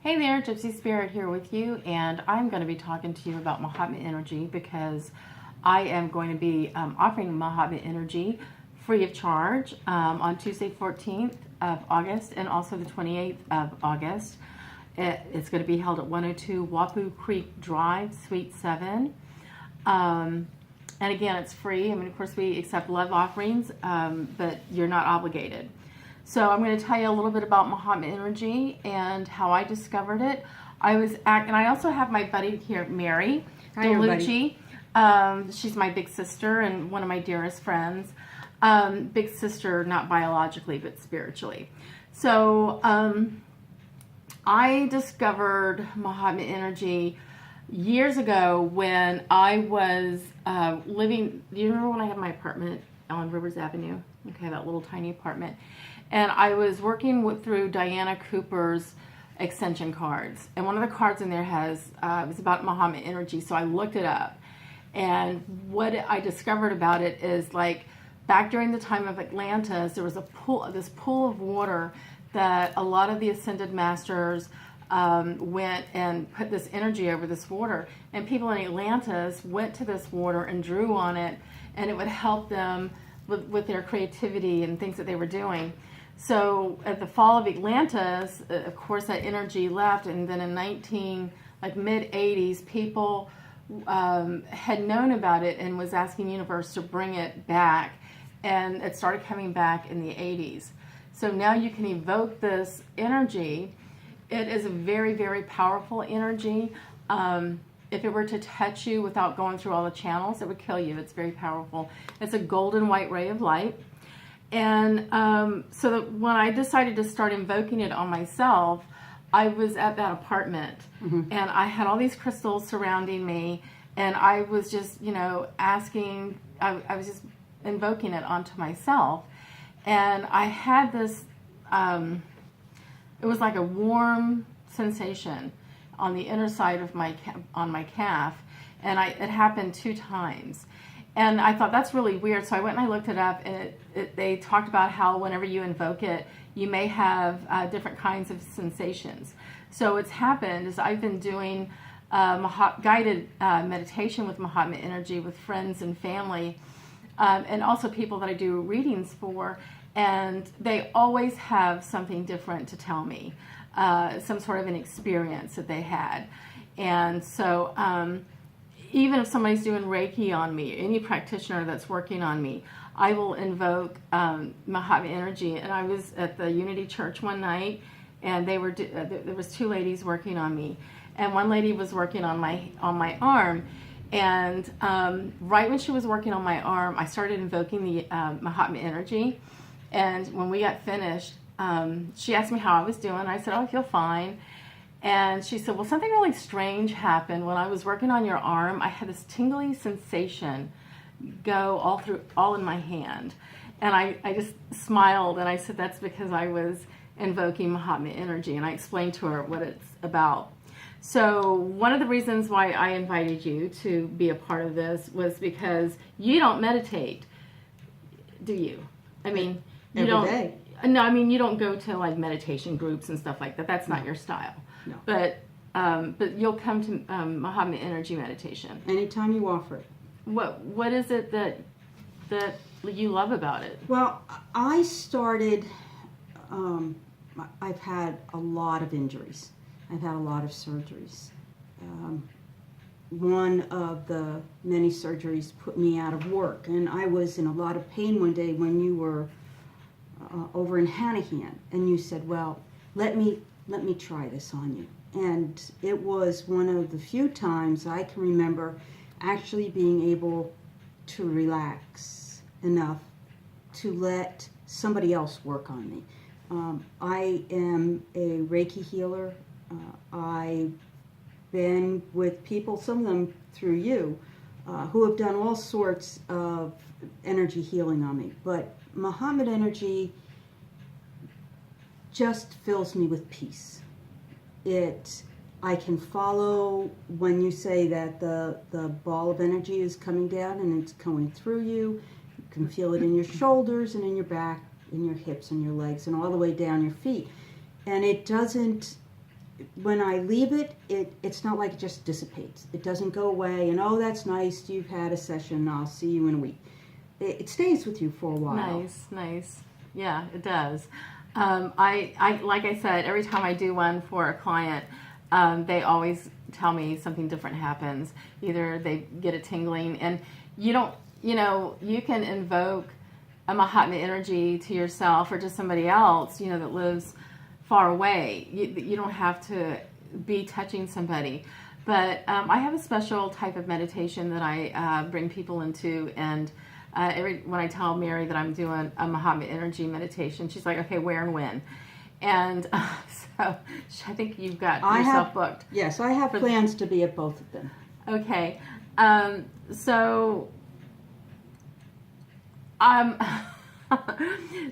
Hey there, Gypsy Spirit here with you, and I'm going to be talking to you about Mahatma Energy because I am going to be offering Mahatma Energy free of charge on Tuesday 14th of August and also the 28th of August. It's going to be held at 102 Wapu Creek Drive, Suite 7. And again, it's free. I mean, of course, we accept love offerings, but you're not obligated. So I'm going to tell you a little bit about Mahatma Energy and how I discovered it. And I also have my buddy here, Mary Delluci. She's my big sister and one of my dearest friends. Big sister, not biologically, but spiritually. So I discovered Mahatma Energy years ago when I was living. Do you remember when I had my apartment on Rivers Avenue? Okay, that little tiny apartment. And I was working through Diana Cooper's extension cards. And one of the cards in there it was about Mahatma Energy, so I looked it up. And what I discovered about it is, like, back during the time of Atlantis, there was this pool of water that a lot of the ascended masters went and put this energy over this water. And people in Atlantis went to this water and drew on it, and it would help them with their creativity and things that they were doing. So at the fall of Atlantis, of course, that energy left, and then in mid-80s, people had known about it and was asking universe to bring it back, and it started coming back in the 80s. So now you can evoke this energy. It is a very, very powerful energy. If it were to touch you without going through all the channels, it would kill you. It's very powerful. It's a golden white ray of light. And so when I decided to start invoking it on myself, I was at that apartment, and I had all these crystals surrounding me, and I was just, asking, I was just invoking it onto myself. And I had this, it was like a warm sensation on the inner side of my calf, and it happened 2 times. And I thought, that's really weird. So I went and I looked it up, and they talked about how whenever you invoke it, you may have different kinds of sensations. So what's happened is I've been doing guided meditation with Mahatma Energy with friends and family, and also people that I do readings for, and they always have something different to tell me, some sort of an experience that they had. And so even if somebody's doing Reiki on me, any practitioner that's working on me, I will invoke Mahatma Energy. And I was at the Unity Church one night, and there was 2 ladies working on me, and one lady was working on my arm. And right when she was working on my arm, I started invoking the Mahatma Energy. And when we got finished, she asked me how I was doing. I said, "Oh, I feel fine." And she said, "Well, something really strange happened. When I was working on your arm, I had this tingly sensation go all in my hand." And I just smiled, and I said, "That's because I was invoking Mahatma Energy." And I explained to her what it's about. So one of the reasons why I invited you to be a part of this was because you don't meditate, do you? I mean, you Every don't. day. No, I mean, you don't go to like meditation groups and stuff like that. That's not your style. No. But you'll come to Mahatma Energy meditation. Anytime you offer it. What is it that you love about it? Well, I started, I've had a lot of injuries. I've had a lot of surgeries. One of the many surgeries put me out of work, and I was in a lot of pain one day when you were over in Hanahan, and you said, "Well, let me try this on you." And it was one of the few times I can remember actually being able to relax enough to let somebody else work on me. I am a Reiki healer. I've been with people, some of them through you, who have done all sorts of energy healing on me. But Mahatma Energy just fills me with peace. I can follow when you say that the ball of energy is coming down and it's going through you. You can feel it in your shoulders and in your back, in your hips and your legs, and all the way down your feet. And it doesn't when I leave it, it's not like it just dissipates. It doesn't go away and, oh, that's nice, you've had a session, I'll see you in a week. It stays with you for a while. Nice. Yeah, it does. I like I said, every time I do one for a client, they always tell me something different happens. Either they get a tingling, and you can invoke a Mahatma energy to yourself or to somebody else, that lives far away. You don't have to be touching somebody. But I have a special type of meditation that I bring people into, and when I tell Mary that I'm doing a Mahatma energy meditation, she's like, okay, where and when? And so I think you've got yourself booked. Yes, I have plans to be at both of them. Okay. So I'm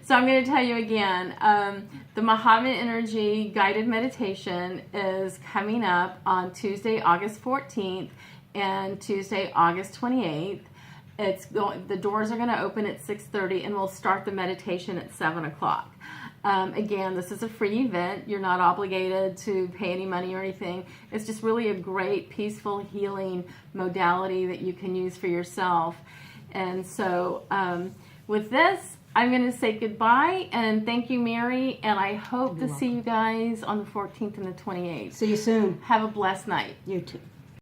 going to tell you again, the Mahatma Energy guided meditation is coming up on Tuesday, August 14th and Tuesday, August 28th. The doors are going to open at 6:30, and we'll start the meditation at 7 o'clock. Again, this is a free event. You're not obligated to pay any money or anything. It's just really a great, peaceful, healing modality that you can use for yourself. And so with this, I'm going to say goodbye, and thank you, Mary, and I hope to see you guys on the 14th and the 28th. See you soon. Have a blessed night. You too.